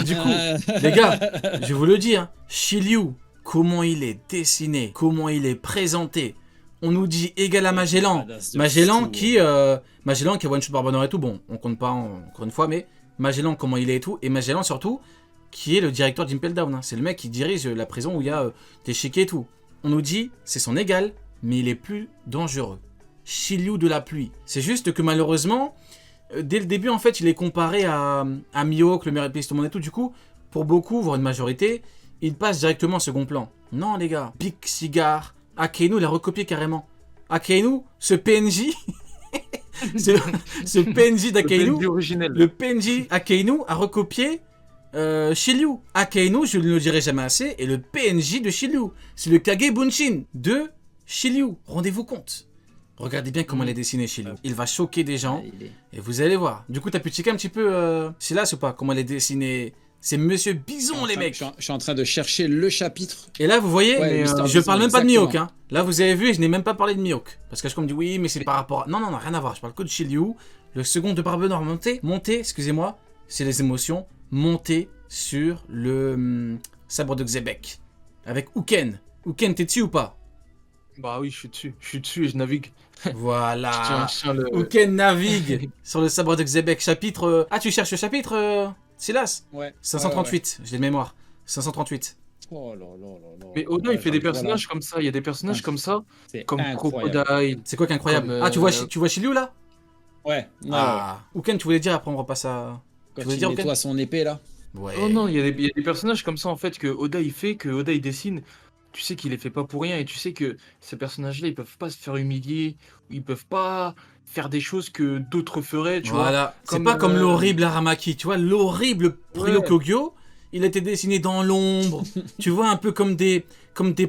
Du coup, les gars, je vous le dis, hein, Shiryu, comment il est dessiné, comment il est présenté. On nous dit égal à Magellan. Magellan qui a one-shot Barbenheimer et tout. Bon, on compte pas encore une fois, mais Magellan, comment il est et tout. Et Magellan, surtout, qui est le directeur d'Impel Down. Hein. C'est le mec qui dirige la prison où il y a des chiquets et tout. On nous dit, c'est son égal, mais il est plus dangereux. Shiryu de la pluie. C'est juste que malheureusement, dès le début, en fait, il est comparé à Mihawk, le meilleur épéiste au monde et tout. Du coup, pour beaucoup, voire une majorité, il passe directement au second plan. Non, les gars. Big Cigar, Akainu l'a recopié carrément. Akainu, ce PNJ, ce PNJ d'Akainu, le PNJ Akainu a recopié Shiryu. Akainu, je ne le dirai jamais assez, est le PNJ de Shiryu. C'est le Kage Bunshin de Shiryu. Rendez-vous compte. Regardez bien comment il est dessiné Shiryu. Il va choquer des gens et vous allez voir. Du coup, t'as pu checker un petit peu Silas ou pas? Comment il est dessiné? C'est Monsieur Bison, les mecs. Je suis en train de chercher le chapitre. Et là, vous voyez, je parle même pas de Mihawk. Hein. Là, vous avez vu, je n'ai même pas parlé de Mihawk. Parce que je me dis, oui, mais c'est par rapport à... Non, rien à voir. Je parle que de Shiryu. Le second de Barbe Noire monté, excusez-moi, c'est les émotions. Monté sur le sabre de Xebec. Avec Uken. Uken, t'es dessus ou pas? Bah oui, je suis dessus et je navigue. Voilà. Uken navigue sur le sabre de Xebec. Chapitre... Ah, tu cherches le chapitre Silas? Ouais. 538, ouais. J'ai de mémoire. 538. Oh là là là. Mais Oda, il fait des personnages comme ça. Il y a des personnages comme ça. Comme Crocodile. C'est quoi qu'incroyable? Ah, tu vois Shiryu là? Ouais. Ah. Uken, tu voulais dire, après on repasse à... Quand il nettoie son épée là. Ouais. Oh non, il y a des personnages comme ça en fait que Oda il fait, que Oda il dessine. Tu sais qu'il les fait pas pour rien et tu sais que ces personnages-là ils peuvent pas se faire humilier, ils peuvent pas faire des choses que d'autres feraient, tu vois. C'est pas comme l'horrible Aramaki, tu vois, l'horrible Ryokogyo, il a été dessiné dans l'ombre, tu vois, un peu comme des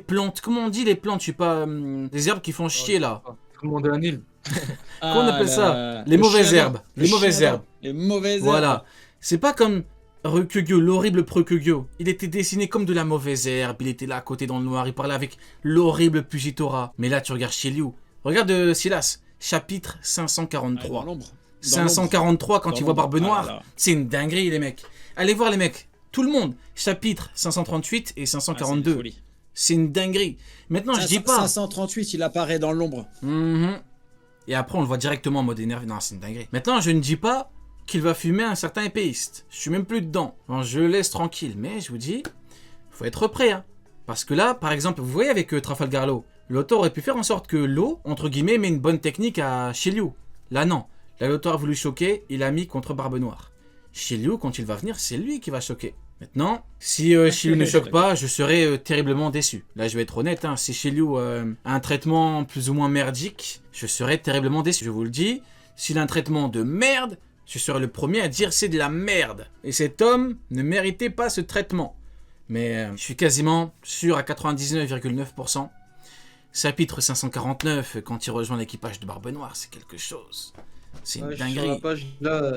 plantes, comment on dit les plantes, je sais pas, des herbes qui font chier là. Tout le monde est un île. Comment on appelle ça? Les mauvaises herbes. Les mauvaises herbes. Les mauvaises herbes. Voilà. C'est pas comme Ryokugyo, l'horrible Prokugyo. Il était dessiné comme de la mauvaise herbe. Il était là à côté dans le noir. Il parlait avec l'horrible Pujitora. Mais là, tu regardes Shiryu. Regarde Silas. Chapitre 543. 543 quand il voit Barbe Noire. C'est une dinguerie, les mecs. Allez voir, les mecs. Tout le monde. Chapitre 538 et 542. C'est une dinguerie. Maintenant, je dis pas. 538, il apparaît dans l'ombre. Et après, on le voit directement en mode énervé. Non, c'est une dinguerie. Maintenant, je ne dis pas qu'il va fumer un certain épéiste. Je suis même plus dedans. Enfin, je le laisse tranquille. Mais je vous dis, faut être prêt. Hein. Parce que là, par exemple, vous voyez avec Trafalgar Law, l'auteur aurait pu faire en sorte que Law, entre guillemets, met une bonne technique à Shiryu. Là, non. Là, l'auteur a voulu choquer, il a mis contre Barbe Noire. Shiryu, quand il va venir, c'est lui qui va choquer. Maintenant, si Shiryu ne choque pas, je serai terriblement déçu. Là, je vais être honnête, hein, si Shiryu a un traitement plus ou moins merdique, je serai terriblement déçu. Je vous le dis, s'il a un traitement de merde, je serai le premier à dire c'est de la merde. Et cet homme ne méritait pas ce traitement. Mais je suis quasiment sûr à 99,9%. Chapitre 549, quand il rejoint l'équipage de Barbe Noire, c'est quelque chose. C'est une dinguerie. Sur la page, là,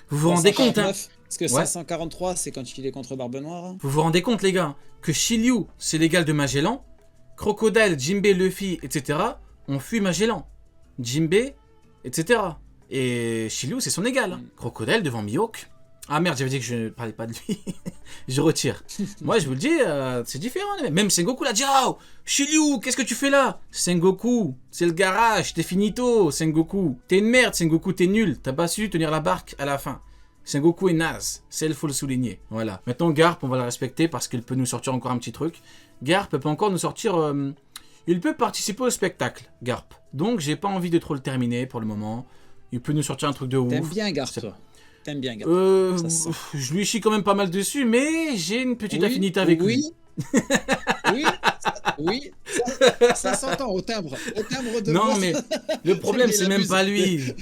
vous vous rendez compte, hein? Parce que 543, c'est quand il est contre Barbe Noire. Hein. Vous vous rendez compte, les gars, que Shiryu, c'est l'égal de Magellan, Crocodile, Jinbei, Luffy, etc. ont fui Magellan. Jinbei, etc. Et Shiryu, c'est son égal. Crocodile devant Mihawk. Ah merde, j'avais dit que je ne parlais pas de lui. Je retire. Moi, je vous le dis, c'est différent. Même Sengoku l'a dit. Oh, Shiryu, qu'est-ce que tu fais là? Sengoku, c'est le garage, t'es finito, Sengoku. T'es une merde, Sengoku, t'es nul. T'as pas su tenir la barque à la fin. Sengoku est naze, c'est il faut le souligner. Voilà. Maintenant, Garp, on va la respecter parce qu'il peut nous sortir encore un petit truc. Garp peut encore nous sortir... il peut participer au spectacle, Garp. Donc, j'ai pas envie de trop le terminer pour le moment. Il peut nous sortir un truc de ouf. T'aimes bien Garp, toi? T'aimes bien Garp? Je lui chie quand même pas mal dessus, mais j'ai une petite affinité avec lui. Oui, ça s'entend au timbre de non, voix. mais le problème, c'est même pas lui.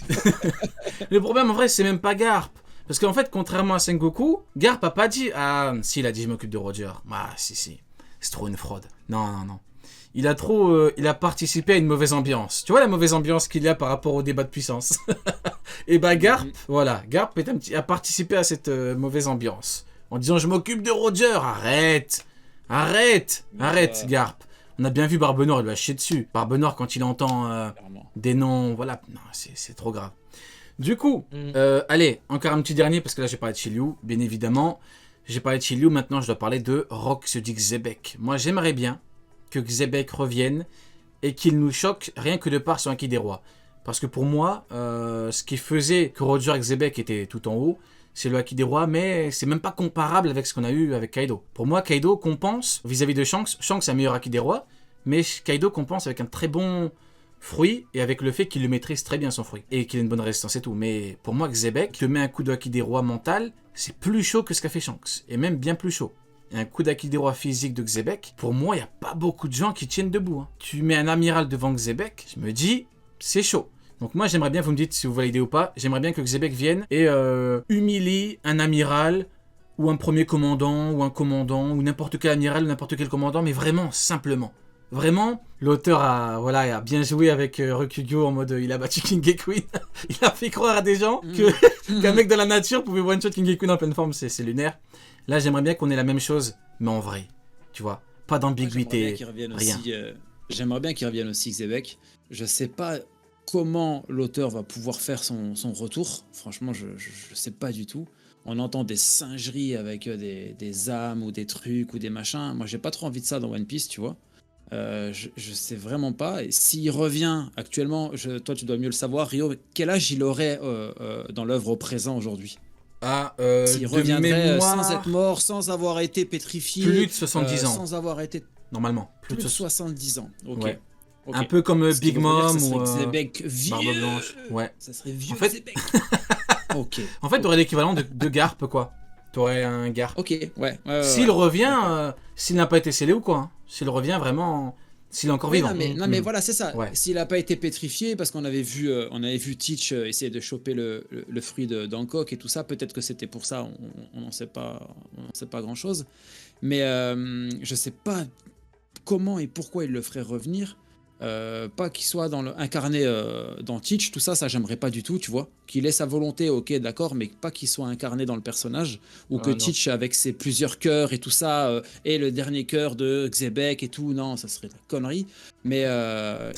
Le problème, en vrai, c'est même pas Garp. Parce qu'en fait, contrairement à Sengoku, Garp a pas dit... Ah, si, il a dit je m'occupe de Roger. Ah, si. C'est trop une fraude. Non. Il a participé à une mauvaise ambiance. Tu vois la mauvaise ambiance qu'il y a par rapport au débat de puissance. Et bah Garp, voilà. Garp a participé à cette mauvaise ambiance. En disant je m'occupe de Roger. Arrête, Garp. On a bien vu Barbe Noire, il lui a chié dessus. Barbe Noire, quand il entend des noms, voilà. Non, c'est trop grave. Du coup, allez, encore un petit dernier, parce que là, j'ai parlé de Shiryu, bien évidemment. J'ai parlé de Shiryu, maintenant je dois parler de Rock se dit Xebec. Moi j'aimerais bien que Xebec revienne et qu'il nous choque rien que de par son Haki des Rois. Parce que pour moi, ce qui faisait que Roger et Xebec étaient tout en haut, c'est le Haki des Rois, mais c'est même pas comparable avec ce qu'on a eu avec Kaido. Pour moi, Kaido compense vis-à-vis de Shanks. Shanks a un meilleur Haki des Rois, mais Kaido compense avec un très bon fruit et avec le fait qu'il le maîtrise très bien son fruit et qu'il a une bonne résistance et tout. Mais pour moi, Xebec te met un coup de Haki des Rois mental, c'est plus chaud que ce qu'a fait Shanks, et même bien plus chaud. Et un coup d'Haki des Rois physique de Xebec, pour moi, il n'y a pas beaucoup de gens qui tiennent debout. Hein. Tu mets un amiral devant Xebec, je me dis, c'est chaud. Donc moi, j'aimerais bien, vous me dites si vous validez ou pas, j'aimerais bien que Xebec vienne et humilie un amiral, ou un premier commandant, ou un commandant, ou n'importe quel amiral, ou n'importe quel commandant, mais vraiment, simplement. Vraiment, l'auteur a bien joué avec Ryukyu en mode il a battu King et Queen. Il a fait croire à des gens qu'un mec de la nature pouvait one-shot King et Queen en pleine forme, c'est lunaire. Là, j'aimerais bien qu'on ait la même chose, mais en vrai, tu vois, pas d'ambiguïté, rien. J'aimerais bien qu'il revienne aussi, Xebec. Je sais pas comment l'auteur va pouvoir faire son retour. Franchement, je sais pas du tout. On entend des singeries avec des âmes ou des trucs ou des machins. Moi, j'ai pas trop envie de ça dans One Piece, tu vois. Je sais vraiment pas. Et s'il revient actuellement, toi tu dois mieux le savoir, Rio, quel âge il aurait dans l'œuvre au présent aujourd'hui? S'il reviendrait mémoire, sans être mort, sans avoir été pétrifié, plus de 70 ans, sans avoir été normalement. plus de 70 ans. Ok. Ouais. Ok. Un peu comme Ce qui Big veut dire que Mom ça ou serait Xebec vieux. Barbe Blanche. Ouais. Ça serait vieux En fait- Xebec. Ok. En fait, t'aurais l'équivalent de Garp, quoi. T'aurais un Garp. Ok. Ouais. S'il revient, s'il n'a pas été scellé ou quoi. Hein. S'il revient vraiment, s'il est encore Oui, vivant. non mais voilà, c'est ça. Ouais. S'il n'a pas été pétrifié, parce qu'on avait vu Teach essayer de choper le fruit d'Hancock et tout ça, peut-être que c'était pour ça, on n'en sait pas, grand-chose. Mais je sais pas comment et pourquoi il le ferait revenir. Pas qu'il soit incarné dans Teach, tout ça j'aimerais pas du tout, tu vois. Qu'il ait sa volonté, ok, d'accord, mais pas qu'il soit incarné dans le personnage, ou que non. Teach, avec ses plusieurs cœurs et tout ça, ait le dernier cœur de Xebec et tout, non, ça serait de la connerie. Mais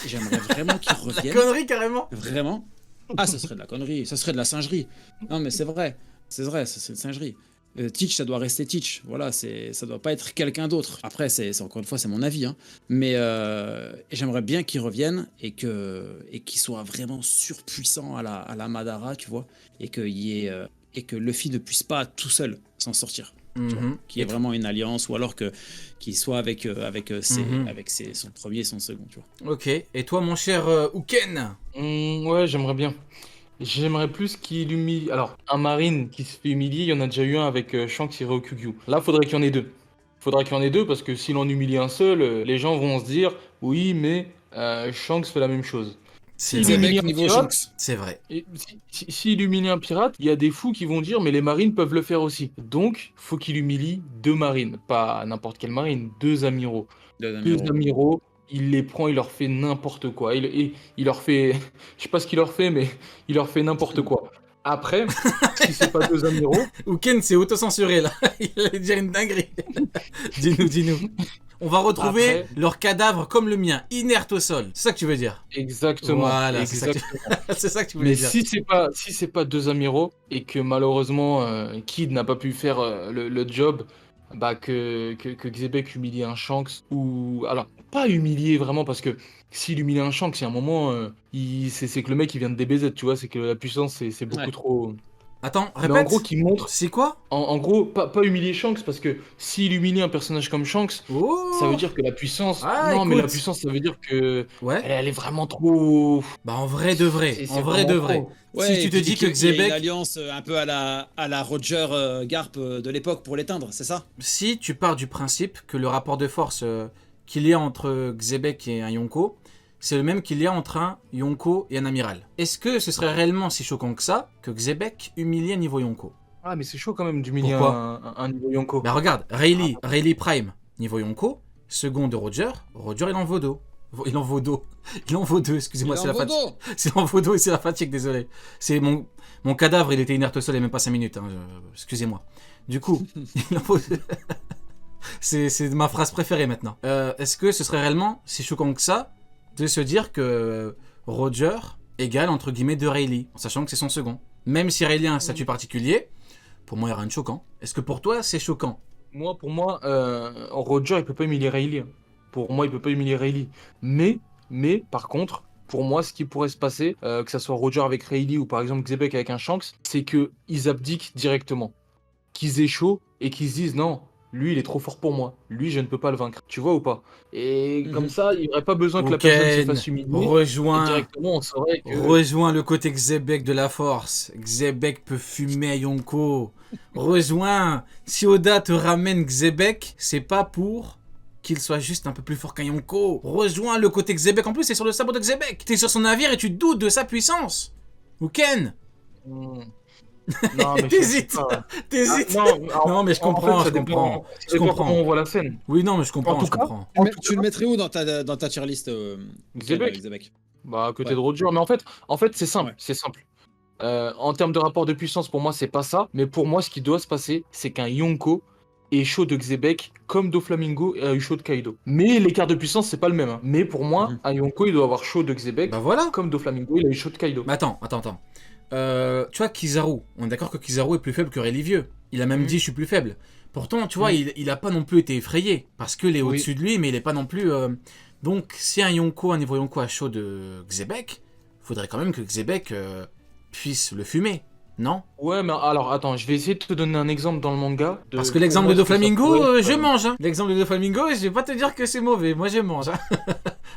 j'aimerais vraiment qu'il revienne. Connerie, carrément. Vraiment. Ah, ça serait de la connerie, ça serait de la singerie. Non, mais c'est vrai, c'est de singerie. Teach, ça doit rester Teach. Voilà, ça doit pas être quelqu'un d'autre. Après, c'est encore une fois, c'est mon avis, hein. Mais j'aimerais bien qu'il revienne et qu'il soit vraiment surpuissant à la Madara, tu vois, et que Luffy ne puisse pas tout seul s'en sortir. Tu vois, qu'il y ait vraiment une alliance, ou alors qu'il soit avec son premier et son second, tu vois. Ok. Et toi, mon cher Uken? Ouais, j'aimerais bien. J'aimerais plus qu'il humilie. Alors, un marine qui se fait humilier, il y en a déjà eu un avec Shanks et Ryukyu. Là, faudrait qu'il y en ait deux. Faudrait qu'il y en ait deux parce que s'il en humilie un seul, les gens vont se dire oui, mais Shanks fait la même chose. C'est Il vrai. humilie Xebec un niveau pirate, Shanks. C'est vrai. et s'il humilie un pirate, il y a des fous qui vont dire mais les marines peuvent le faire aussi. Donc, faut qu'il humilie deux marines, pas n'importe quelle marine, deux amiraux. Deux amiraux, il les prend, il leur fait n'importe quoi. Il leur fait, je sais pas ce qu'il leur fait, mais il leur fait n'importe quoi. Après, si c'est pas deux amiraux, Uken s'est auto-censuré là. Il allait dire une dinguerie. Dis-nous. On va retrouver Après- leur cadavre comme le mien, inerte au sol. C'est ça que tu veux dire? exactement. Voilà, c'est ça que exactement. C'est ça que tu voulais Mais dire. si c'est pas deux amiraux et que malheureusement Kid n'a pas pu faire le job, bah que Xebec humilie un Shanks ou alors pas humilier vraiment parce que s'il humilie un Shanks, il y a un moment c'est que le mec il vient de DBZ, tu vois, c'est que la puissance c'est beaucoup Ouais. trop. Attends, Mais répète. en gros qui montre C'est quoi? en gros pas humilier Shanks parce que s'il humilie un personnage comme Shanks, Oh. ça veut dire que la puissance Ah, non mais la écoute. puissance ça veut dire que Ouais. elle est vraiment trop. Bah en vrai de vrai. C'est En vrai de vraiment vrai. trop. Ouais, Si tu et te puis dis que qu'il y ait une Xebec, alliance un peu à la Roger Garp de l'époque pour l'éteindre, c'est ça? si tu pars du principe que le rapport de force qu'il y a entre Xebec et un Yonko, c'est le même qu'il y a entre un Yonko et un amiral. Est-ce que ce serait réellement si choquant que ça que Xebec humilie un niveau Yonko? Ah mais c'est chaud quand même d'humilier Pourquoi un niveau Yonko. Bah regarde, Rayleigh Prime, niveau Yonko, second de Roger, il en vaut deux. Il en vaut deux, excusez-moi, c'est la fatigue. C'est en vaut deux et c'est la fatigue, désolé. C'est mon cadavre, il était inerte au sol il y a même pas 5 minutes, hein, excusez-moi. Du coup, il en vaut deux. C'est ma phrase préférée maintenant. Est-ce que ce serait réellement si choquant que ça de se dire que Roger égale entre guillemets de Rayleigh, en sachant que c'est son second. Même si Rayleigh a un statut particulier, Pour moi, il n'y a rien de choquant. Est-ce que pour toi, c'est choquant? Pour moi, Roger, il peut pas humilier Rayleigh. Pour moi, il peut pas humilier Rayleigh. Par contre, pour moi, ce qui pourrait se passer, que ça soit Roger avec Rayleigh ou par exemple Xebec avec un Shanks, c'est que ils abdiquent directement. Qu'ils aient chaud et qu'ils se disent non, lui, il est trop fort pour moi. Lui, je ne peux pas le vaincre. Tu vois ou pas? Et comme ça, il n'y aurait pas besoin que la personne se Ken, fasse humilier. Et rejoins, directement, on saurait que. rejoins le côté Xebec de la force. Xebec peut fumer à Yonko. Rejoins. Si Oda te ramène Xebec, c'est pas pour qu'il soit juste un peu plus fort qu'un Yonko. Rejoins le côté Xebec. En plus, c'est sur le sabre de Xebec. T'es sur son navire et tu doutes de sa puissance. Ou Ken? Hmm. Non, mais T'hésites. T'hésites. Non, mais je comprends, je comprends. Je comprends comment on voit la scène. Oui, non, mais je comprends, En tout je cas, comprends. Tu le mettrais où dans ta tier list, Xebec. Xebec? Bah, à côté Ouais. de Roger. Mais en fait, c'est simple. Ouais. C'est simple. En termes de rapport de puissance, pour moi, c'est pas ça. Mais pour moi, ce qui doit se passer, c'est qu'un Yonko est chaud de Xebec comme Doflamingo a eu chaud de Kaido. Mais l'écart de puissance, c'est pas le même. Hein. Mais pour moi, Mhm. un Yonko, il doit avoir chaud de Xebec Bah voilà. comme Doflamingo, il a eu chaud de Kaido. Mais attends. Tu vois, Kizaru, on est d'accord que Kizaru est plus faible que Rayleigh Vieux. Il a même dit je suis plus faible. Pourtant, tu vois, il a pas non plus été effrayé. Parce qu'il est au-dessus de lui, mais il est pas non plus. Donc, si un niveau Yonko a chaud de Xebec, faudrait quand même que Xebec puisse le fumer, non? Ouais, mais alors, attends, je vais essayer de te donner un exemple dans le manga. Parce que l'exemple de pour moi, ce que ça Doflamingo, pourrait être, je mange. Hein. L'exemple de Doflamingo, je vais pas te dire que c'est mauvais. Moi, je mange. Hein.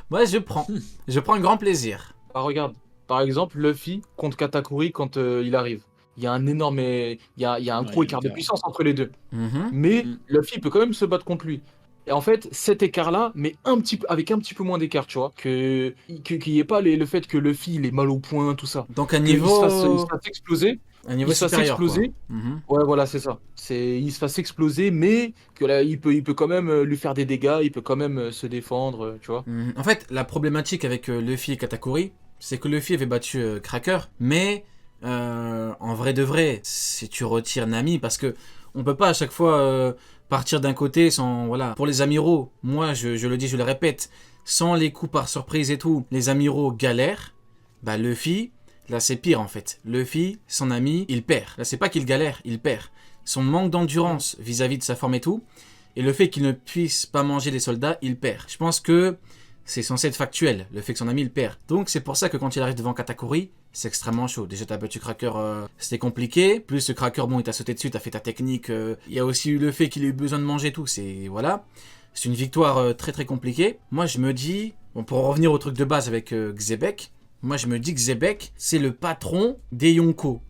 Moi, je prends. Je prends un grand plaisir. Bah, regarde, par exemple, Luffy contre Katakuri quand il arrive. Il y a un énorme. Il y a un gros il y a écart de l'écart. puissance entre les deux. Mhm. Mais Mm. Luffy peut quand même se battre contre lui. Et en fait, cet écart-là, mais avec un petit peu moins d'écart, tu vois. Qu'il n'y ait pas le fait que Luffy il est mal au point, tout ça. Donc, un Il se niveau. fasse exploser. Un niveau il se fasse supérieur. Quoi. exploser. Mhm. Ouais, voilà, c'est ça. Il se fasse exploser, mais que là, il peut quand même lui faire des dégâts, il peut quand même se défendre, tu vois. Mhm. En fait, la problématique avec Luffy et Katakuri, c'est que Luffy avait battu Cracker, mais en vrai de vrai, si tu retires Nami, parce que on peut pas à chaque fois partir d'un côté sans... Voilà. Pour les amiraux, moi je le dis, je le répète, sans les coups par surprise et tout, les amiraux galèrent, bah Luffy, là c'est pire en fait. Luffy, son ami, il perd. Là c'est pas qu'il galère, il perd. Son manque d'endurance vis-à-vis de sa forme et tout, et le fait qu'il ne puisse pas manger les soldats, il perd. Je pense que c'est censé être factuel, le fait que son ami il perd. Donc c'est pour ça que quand il arrive devant Katakuri, c'est extrêmement chaud. Déjà t'as battu Cracker, c'était compliqué. Plus ce Cracker, bon il t'a sauté dessus, t'as fait ta technique. Il y a aussi eu le fait qu'il ait eu besoin de manger tout. C'est voilà, c'est une victoire très très compliquée. Moi je me dis, bon pour en revenir au truc de base avec Xebec, moi je me dis que Xebec c'est le patron des Yonko.